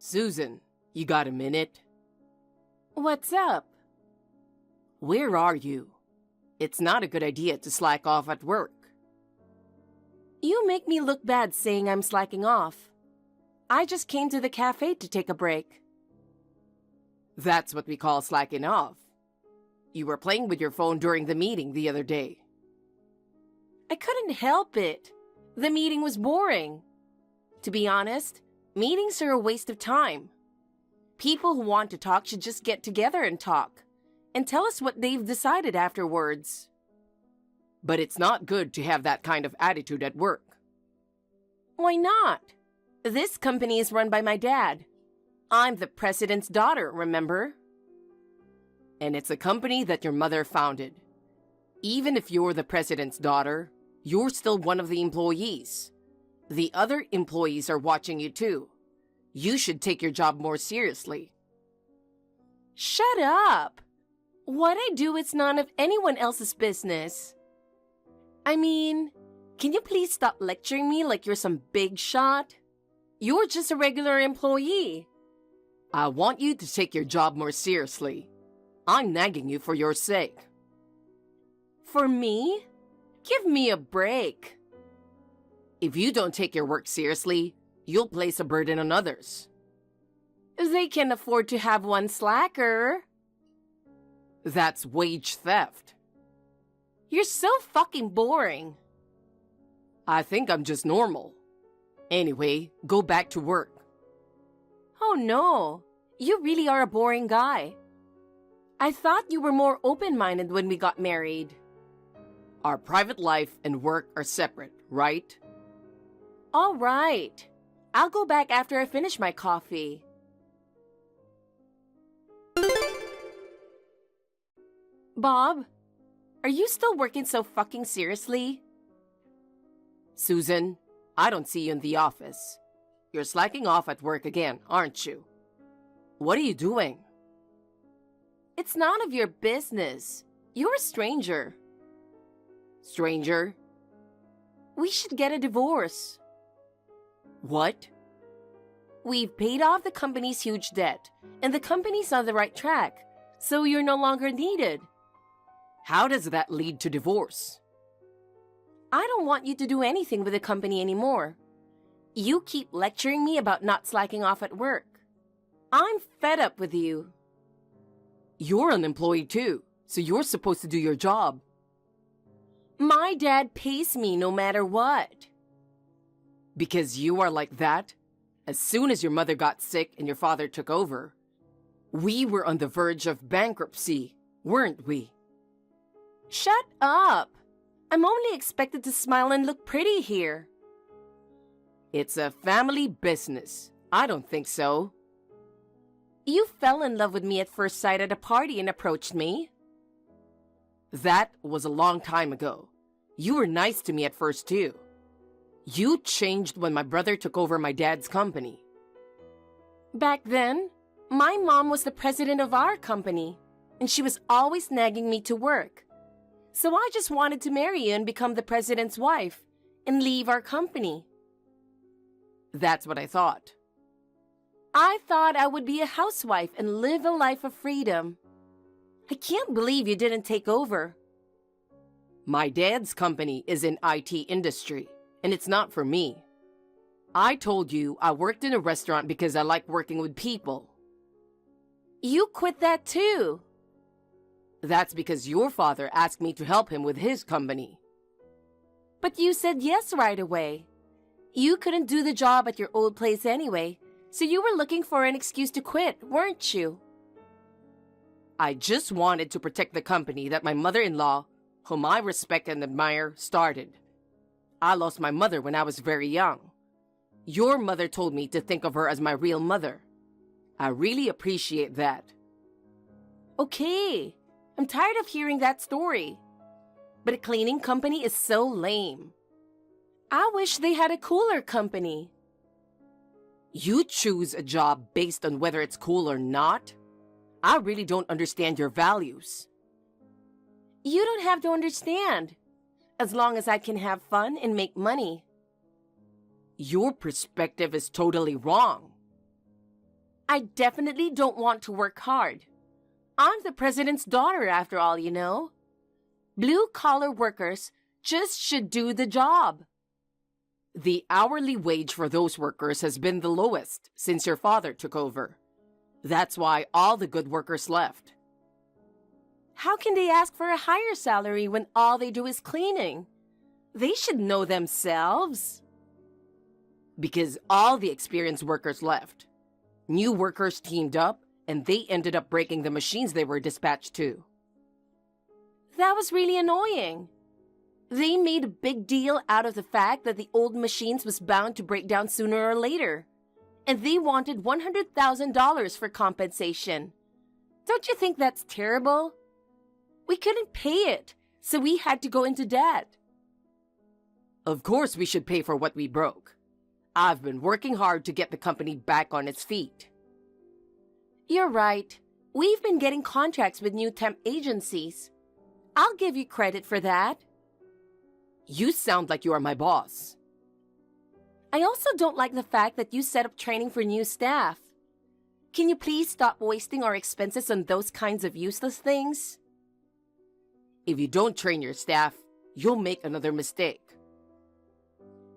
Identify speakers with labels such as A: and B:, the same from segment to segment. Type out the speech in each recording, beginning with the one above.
A: Susan, you got a minute?
B: What's up?
A: Where are you? It's not a good idea to slack off at work.
B: You make me look bad saying I'm slacking off. I just came to the cafe to take a break.
A: That's what we call slacking off. You were playing with your phone during the meeting the other day.
B: I couldn't help it. The meeting was boring. To be honest, meetings are a waste of time. People who want to talk should just get together and talk, and tell us what they've decided afterwards.
A: But it's not good to have that kind of attitude at work.
B: Why not? This company is run by my dad. I'm the president's daughter, remember?
A: And it's a company that your mother founded. Even if you're the president's daughter, you're still one of the employees. The other employees are watching you too. You should take your job more seriously.
B: Shut up! What I do is none of anyone else's business. I mean, can you please stop lecturing me like you're some big shot? You're just a regular employee.
A: I want you to take your job more seriously. I'm nagging you for your sake.
B: For me? Give me a break.
A: If you don't take your work seriously, you'll place a burden on others.
B: They can afford to have one slacker.
A: That's wage theft.
B: You're so fucking boring.
A: I think I'm just normal. Anyway, go back to work.
B: Oh no, you really are a boring guy. I thought you were more open-minded when we got married.
A: Our private life and work are separate, right?
B: All right. I'll go back after I finish my coffee. Bob, are you still working so fucking seriously?
A: Susan, I don't see you in the office. You're slacking off at work again, aren't you? What are you doing?
B: It's none of your business. You're a stranger.
A: Stranger?
B: We should get a divorce.
A: What?
B: We've paid off the company's huge debt, and the company's on the right track, so you're no longer needed.
A: How does that lead to divorce?
B: I don't want you to do anything with the company anymore. You keep lecturing me about not slacking off at work. I'm fed up with you.
A: You're an employee too, so you're supposed to do your job.
B: My dad pays me no matter what.
A: Because you are like that? As soon as your mother got sick and your father took over, we were on the verge of bankruptcy, weren't we?
B: Shut up! I'm only expected to smile and look pretty here.
A: It's a family business. I don't think so.
B: You fell in love with me at first sight at a party and approached me.
A: That was a long time ago. You were nice to me at first too. You changed when my brother took over my dad's company.
B: Back then, my mom was the president of our company, and she was always nagging me to work. So I just wanted to marry you and become the president's wife and leave our company.
A: That's what I thought.
B: I thought I would be a housewife and live a life of freedom. I can't believe you didn't take over.
A: My dad's company is in IT industry, and it's not for me. I told you I worked in a restaurant because I like working with people.
B: You quit that too.
A: That's because your father asked me to help him with his company.
B: But you said yes right away. You couldn't do the job at your old place anyway, so you were looking for an excuse to quit, weren't you?
A: I just wanted to protect the company that my mother-in-law, whom I respect and admire, started. I lost my mother when I was very young. Your mother told me to think of her as my real mother. I really appreciate that.
B: Okay, I'm tired of hearing that story. But a cleaning company is so lame. I wish they had a cooler company.
A: You choose a job based on whether it's cool or not? I really don't understand your values.
B: You don't have to understand, as long as I can have fun and make money.
A: Your perspective is totally wrong.
B: I definitely don't want to work hard. I'm the president's daughter, after all, you know. Blue-collar workers just should do the job.
A: The hourly wage for those workers has been the lowest since your father took over. That's why all the good workers left.
B: How can they ask for a higher salary when all they do is cleaning? They should know themselves.
A: Because all the experienced workers left. New workers teamed up, and they ended up breaking the machines they were dispatched to.
B: That was really annoying. They made a big deal out of the fact that the old machines was bound to break down sooner or later. And they wanted $100,000 for compensation. Don't you think that's terrible? We couldn't pay it, so we had to go into debt.
A: Of course we should pay for what we broke. I've been working hard to get the company back on its feet.
B: You're right. We've been getting contracts with new temp agencies. I'll give you credit for that.
A: You sound like you are my boss.
B: I also don't like the fact that you set up training for new staff. Can you please stop wasting our expenses on those kinds of useless things?
A: If you don't train your staff, you'll make another mistake.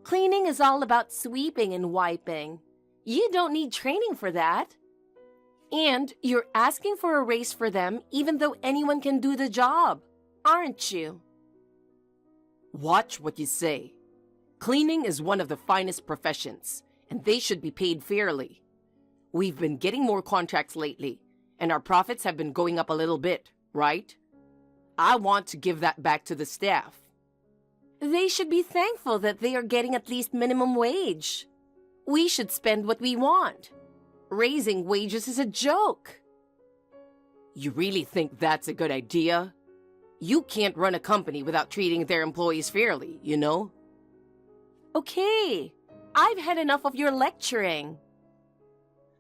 B: Cleaning is all about sweeping and wiping. You don't need training for that. And you're asking for a raise for them even though anyone can do the job, aren't you?
A: Watch what you say. Cleaning is one of the finest professions, and they should be paid fairly. We've been getting more contracts lately, and our profits have been going up a little bit, right? I want to give that back to the staff.
B: They should be thankful that they are getting at least minimum wage. We should spend what we want. Raising wages is a joke.
A: You really think that's a good idea? You can't run a company without treating their employees fairly, you know?
B: Okay, I've had enough of your lecturing.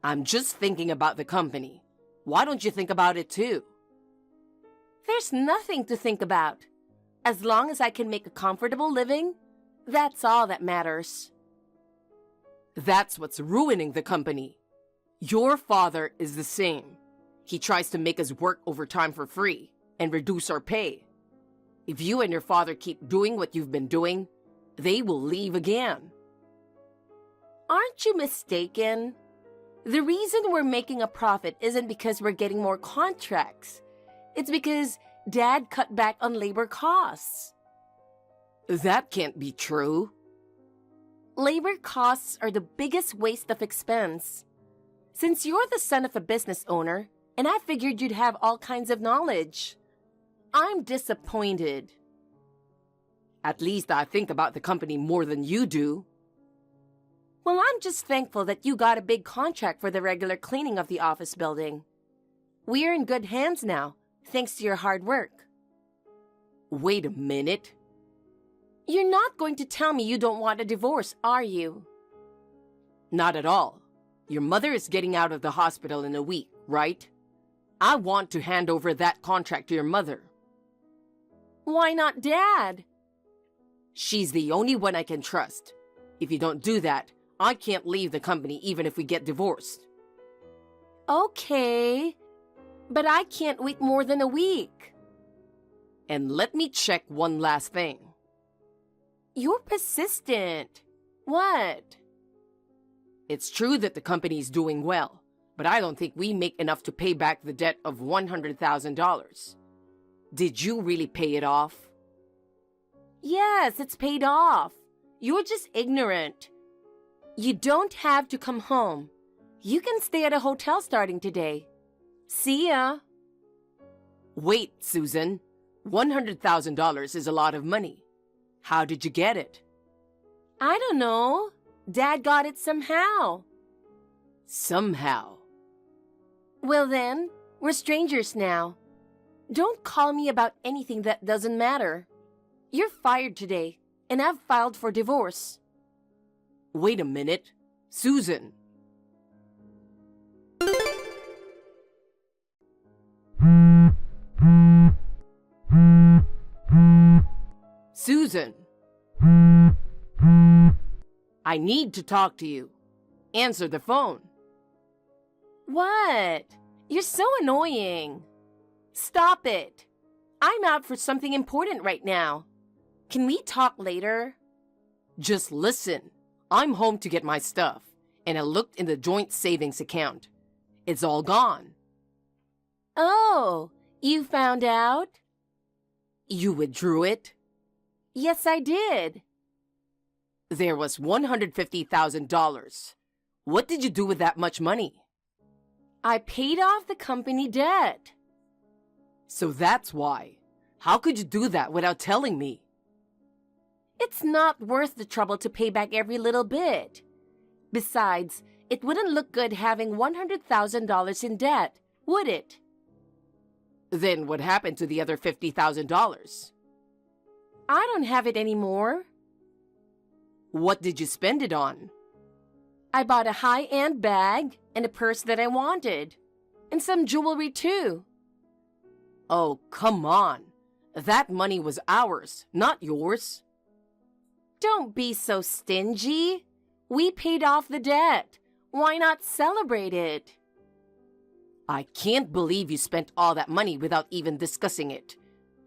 A: I'm just thinking about the company. Why don't you think about it too?
B: There's nothing to think about. As long as I can make a comfortable living, that's all that matters.
A: That's what's ruining the company. Your father is the same. He tries to make us work overtime for free and reduce our pay. If you and your father keep doing what you've been doing, they will leave again.
B: Aren't you mistaken? The reason we're making a profit isn't because we're getting more contracts. It's because Dad cut back on labor costs.
A: That can't be true.
B: Labor costs are the biggest waste of expense. Since you're the son of a business owner, and I figured you'd have all kinds of knowledge, I'm disappointed.
A: At least I think about the company more than you do.
B: Well, I'm just thankful that you got a big contract for the regular cleaning of the office building. We're in good hands now, thanks to your hard work.
A: Wait a minute.
B: You're not going to tell me you don't want a divorce, are you?
A: Not at all. Your mother is getting out of the hospital in a week, right? I want to hand over that contract to your mother.
B: Why not Dad?
A: She's the only one I can trust. If you don't do that, I can't leave the company even if we get divorced.
B: Okay, but I can't wait more than a week.
A: And let me check one last thing.
B: You're persistent. What?
A: It's true that the company is doing well, but I don't think we make enough to pay back the debt of $100,000. Did you really pay it off?
B: Yes, it's paid off. You're just ignorant. You don't have to come home. You can stay at a hotel starting today. See ya.
A: Wait, Susan. $100,000 is a lot of money. How did you get it?
B: I don't know. Dad got it somehow.
A: Somehow?
B: Well then, we're strangers now. Don't call me about anything that doesn't matter. You're fired today, and I've filed for divorce.
A: Wait a minute. Susan. Susan. I need to talk to you. Answer the phone.
B: What? You're so annoying. Stop it. I'm out for something important right now. Can we talk later?
A: Just listen. I'm home to get my stuff, and I looked in the joint savings account. It's all gone.
B: Oh, you found out?
A: You withdrew it?
B: Yes, I did.
A: There was $150,000. What did you do with that much money?
B: I paid off the company debt.
A: So that's why. How could you do that without telling me?
B: It's not worth the trouble to pay back every little bit. Besides, it wouldn't look good having $100,000 in debt, would it?
A: Then what happened to the other $50,000?
B: I don't have it anymore.
A: What did you spend it on?
B: I bought a high-end bag and a purse that I wanted. And some jewelry too.
A: Oh, come on. That money was ours, not yours.
B: Don't be so stingy. We paid off the debt. Why not celebrate it?
A: I can't believe you spent all that money without even discussing it.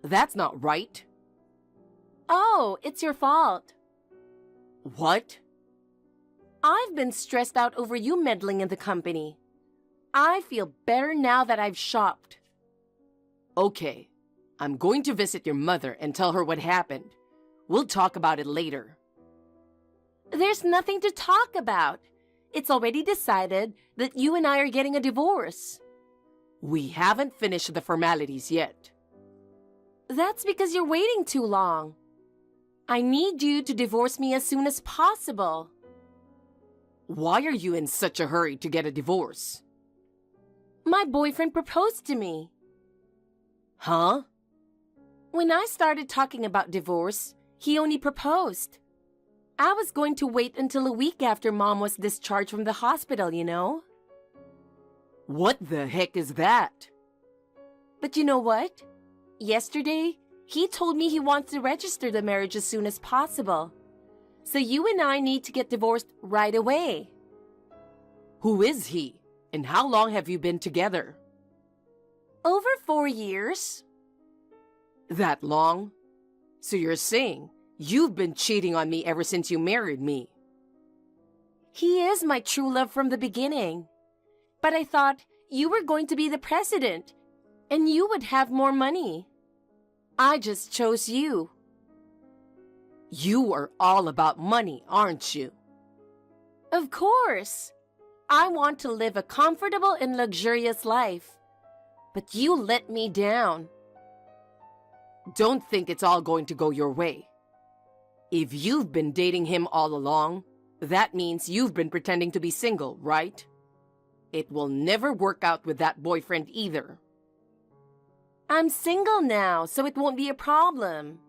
A: That's not right.
B: Oh, it's your fault.
A: What?
B: I've been stressed out over you meddling in the company. I feel better now that I've shopped.
A: Okay, I'm going to visit your mother and tell her what happened. We'll talk about it later.
B: There's nothing to talk about. It's already decided that you and I are getting a divorce.
A: We haven't finished the formalities yet.
B: That's because you're waiting too long. I need you to divorce me as soon as possible.
A: Why are you in such a hurry to get a divorce?
B: My boyfriend proposed to me.
A: Huh?
B: When I started talking about divorce, he only proposed. I was going to wait until a week after Mom was discharged from the hospital, you know?
A: What the heck is that?
B: But you know what? Yesterday, he told me he wants to register the marriage as soon as possible. So you and I need to get divorced right away.
A: Who is he? And how long have you been together?
B: Over 4 years.
A: That long? So you're saying you've been cheating on me ever since you married me?
B: He is my true love from the beginning. But I thought you were going to be the president, and you would have more money. I just chose you.
A: You are all about money, aren't you?
B: Of course. I want to live a comfortable and luxurious life. But you let me down.
A: Don't think it's all going to go your way. If you've been dating him all along, that means you've been pretending to be single, right? It will never work out with that boyfriend either.
B: I'm single now, so it won't be a problem.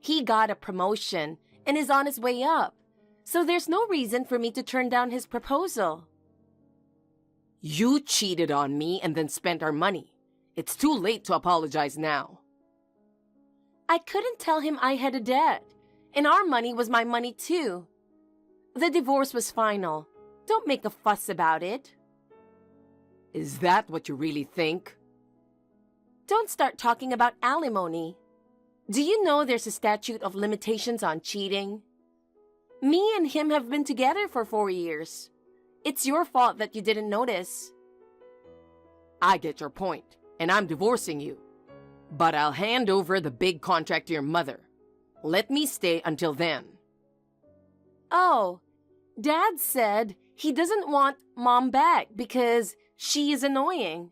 B: He got a promotion and is on his way up, so there's no reason for me to turn down his proposal.
A: You cheated on me and then spent our money. It's too late to apologize now.
B: I couldn't tell him I had a debt, and our money was my money too. The divorce was final. Don't make a fuss about it.
A: Is that what you really think?
B: Don't start talking about alimony. Do you know there's a statute of limitations on cheating? Me and him have been together for 4 years. It's your fault that you didn't notice.
A: I get your point, and I'm divorcing you. But I'll hand over the big contract to your mother. Let me stay until then.
B: Oh, Dad said he doesn't want Mom back because she is annoying.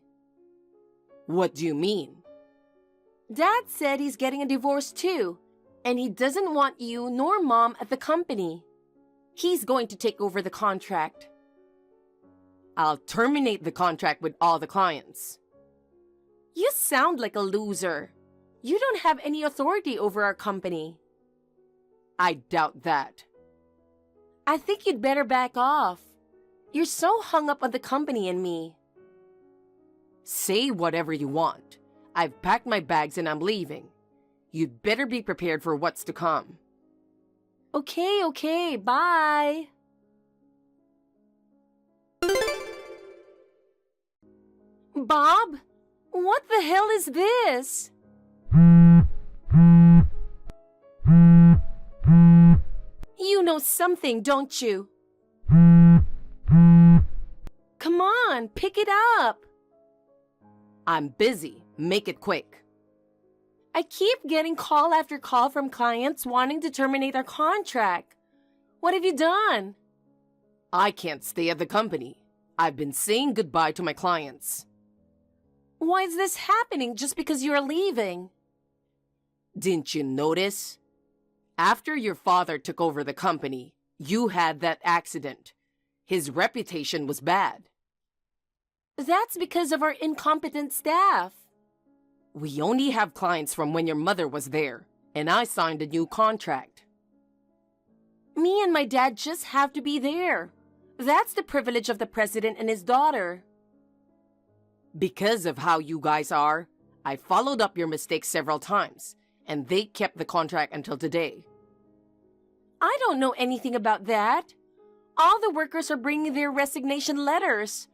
A: What do you mean?
B: Dad said he's getting a divorce too, and he doesn't want you nor Mom at the company. He's going to take over the contract.
A: I'll terminate the contract with all the clients.
B: You sound like a loser. You don't have any authority over our company.
A: I doubt that.
B: I think you'd better back off. You're so hung up on the company and me.
A: Say whatever you want. I've packed my bags and I'm leaving. You'd better be prepared for what's to come.
B: Okay, bye. Bob, what the hell is this? You know something, don't you? Come on, pick it up.
A: I'm busy. Make it quick.
B: I keep getting call after call from clients wanting to terminate our contract. What have you done?
A: I can't stay at the company. I've been saying goodbye to my clients.
B: Why is this happening just because you're leaving?
A: Didn't you notice? After your father took over the company, you had that accident. His reputation was bad.
B: That's because of our incompetent staff.
A: We only have clients from when your mother was there, and I signed a new contract.
B: Me and my dad just have to be there. That's the privilege of the president and his daughter.
A: Because of how you guys are, I followed up your mistakes several times, and they kept the contract until today.
B: I don't know anything about that. All the workers are bringing their resignation letters.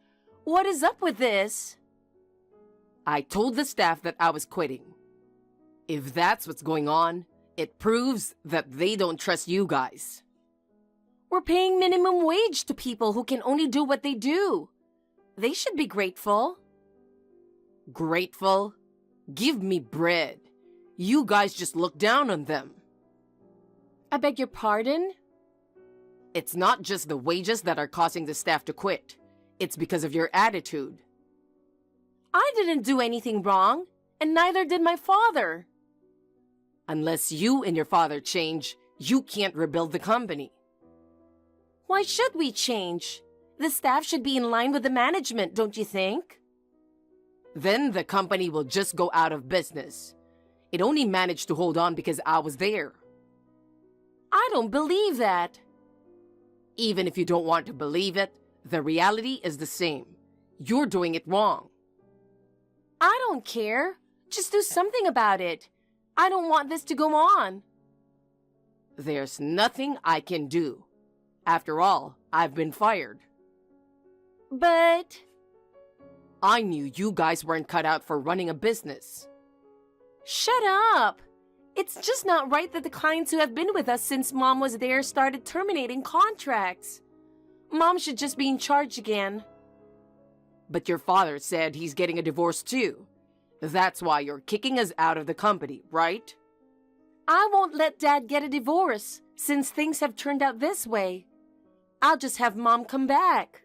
B: What is up with this?
A: I told the staff that I was quitting. If that's what's going on, it proves that they don't trust you guys.
B: We're paying minimum wage to people who can only do what they do. They should be grateful.
A: Grateful? Give me bread. You guys just look down on them.
B: I beg your pardon?
A: It's not just the wages that are causing the staff to quit. It's because of your attitude.
B: I didn't do anything wrong, and neither did my father.
A: Unless you and your father change, you can't rebuild the company.
B: Why should we change? The staff should be in line with the management, don't you think?
A: Then the company will just go out of business. It only managed to hold on because I was there.
B: I don't believe that.
A: Even if you don't want to believe it, the reality is the same. You're doing it wrong.
B: I don't care. Just do something about it. I don't want this to go on.
A: There's nothing I can do. After all, I've been fired.
B: But
A: I knew you guys weren't cut out for running a business.
B: shut up. It's just not right that the clients who have been with us since Mom was there started terminating contracts. Mom should just be in charge again.
A: But your father said he's getting a divorce too. That's why you're kicking us out of the company, right?
B: I won't let Dad get a divorce since things have turned out this way. I'll just have Mom come back.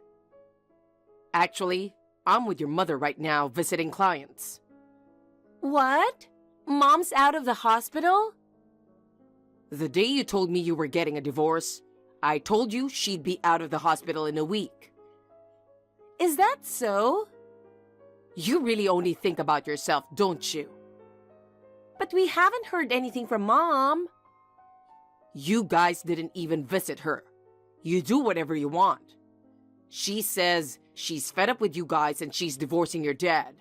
A: Actually, I'm with your mother right now visiting clients.
B: What? Mom's out of the hospital?
A: The day you told me you were getting a divorce, I told you she'd be out of the hospital in a week.
B: Is that so?
A: You really only think about yourself, don't you?
B: But we haven't heard anything from Mom.
A: You guys didn't even visit her. You do whatever you want. She says she's fed up with you guys and she's divorcing your dad.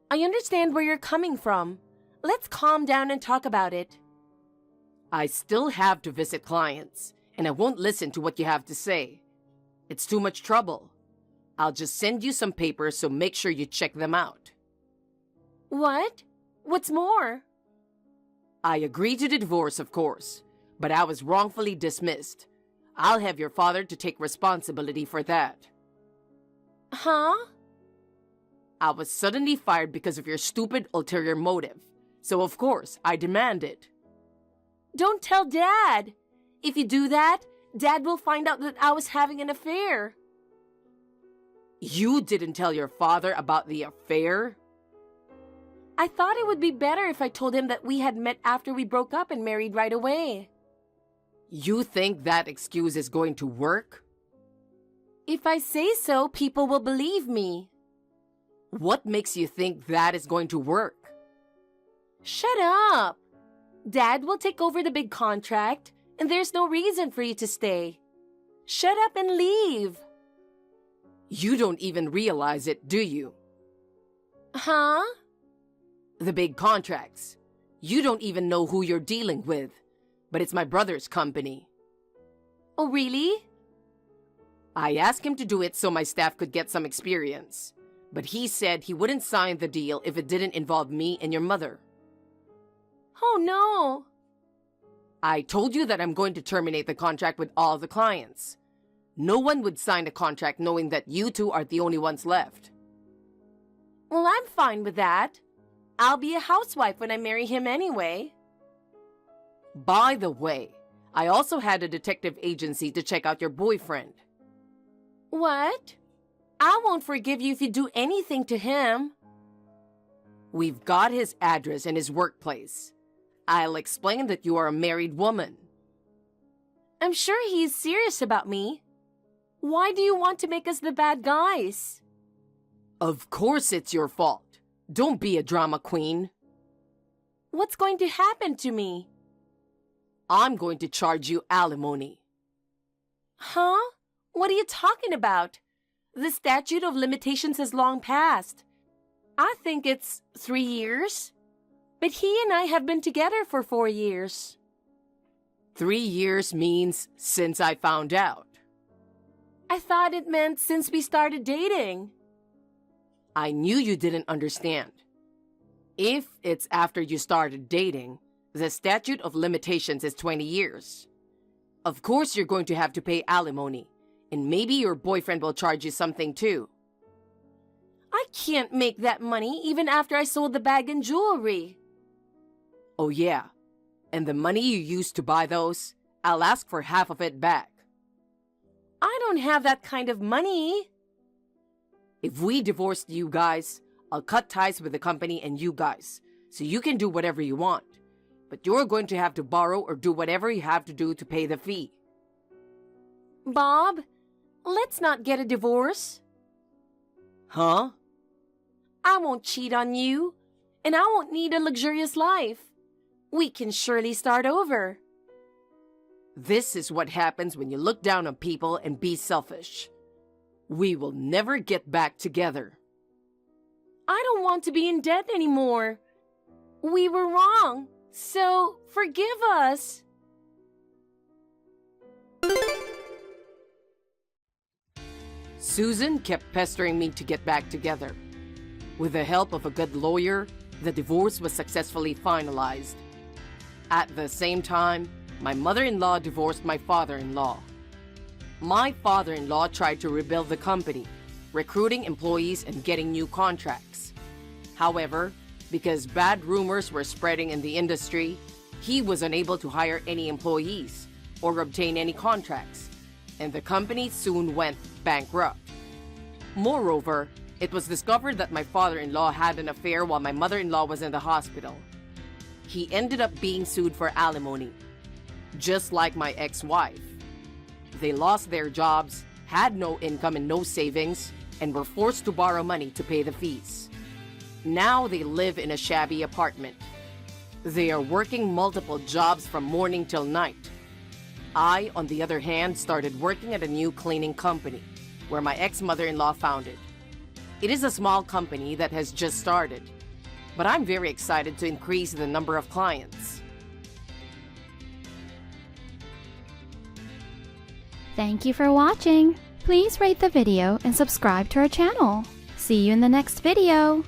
B: I understand where you're coming from. Let's calm down and talk about it.
A: I still have to visit clients, and I won't listen to what you have to say. It's too much trouble. I'll just send you some papers, so make sure you check them out.
B: What? What's more?
A: I agreed to the divorce, of course, but I was wrongfully dismissed. I'll have your father to take responsibility for that.
B: Huh?
A: I was suddenly fired because of your stupid ulterior motive, so of course I demand it.
B: Don't tell Dad. If you do that, Dad will find out that I was having an affair.
A: You didn't tell your father about the affair?
B: I thought it would be better if I told him that we had met after we broke up and married right away.
A: You think that excuse is going to work?
B: If I say so, people will believe me.
A: What makes you think that is going to work?
B: Shut up. Dad will take over the big contract, and there's no reason for you to stay. Shut up and leave.
A: You don't even realize it, do you?
B: Huh?
A: The big contracts. You don't even know who you're dealing with, but it's my brother's company.
B: Oh, really?
A: I asked him to do it so my staff could get some experience. but he said he wouldn't sign the deal if it didn't involve me and your mother.
B: Oh no!
A: I told you that I'm going to terminate the contract with all the clients. No one would sign a contract knowing that you two are the only ones left.
B: Well, I'm fine with that. I'll be a housewife when I marry him anyway.
A: By the way, I also had a detective agency to check out your boyfriend.
B: What? I won't forgive you if you do anything to him.
A: We've got his address and his workplace. I'll explain that you are a married woman.
B: I'm sure he's serious about me. Why do you want to make us the bad guys?
A: Of course it's your fault. Don't be a drama queen.
B: What's going to happen to me?
A: I'm going to charge you alimony.
B: Huh? What are you talking about? The statute of limitations has long passed. I think it's 3 years. But he and I have been together for 4 years.
A: 3 years means since I found out.
B: I thought it meant since we started dating.
A: I knew you didn't understand. If it's after you started dating, the statute of limitations is 20 years. Of course you're going to have to pay alimony, and maybe your boyfriend will charge you something too.
B: I can't make that money even after I sold the bag and jewelry.
A: Oh yeah, and the money you used to buy those, I'll ask for half of it back.
B: I don't have that kind of money.
A: If we divorced you guys, I'll cut ties with the company and you guys, so you can do whatever you want. But you're going to have to borrow or do whatever you have to do to pay the fee.
B: Bob, let's not get a divorce.
A: Huh?
B: I won't cheat on you, and I won't need a luxurious life. We can surely start over.
A: This is what happens when you look down on people and be selfish. We will never get back together.
B: I don't want to be in debt anymore. We were wrong, so forgive us.
A: Susan kept pestering me to get back together. With the help of a good lawyer, the divorce was successfully finalized. At the same time, my mother-in-law divorced my father-in-law. My father-in-law tried to rebuild the company, recruiting employees and getting new contracts. However, because bad rumors were spreading in the industry, he was unable to hire any employees or obtain any contracts, and the company soon went bankrupt. Moreover, it was discovered that my father-in-law had an affair while my mother-in-law was in the hospital. He ended up being sued for alimony, just like my ex-wife. They lost their jobs, had no income and no savings, and were forced to borrow money to pay the fees. Now they live in a shabby apartment. They are working multiple jobs from morning till night. I, on the other hand, started working at a new cleaning company, where my ex-mother-in-law founded. It is a small company that has just started, but I'm very excited to increase the number of clients.
C: Thank you for watching. Please rate the video and subscribe to our channel. See you in the next video.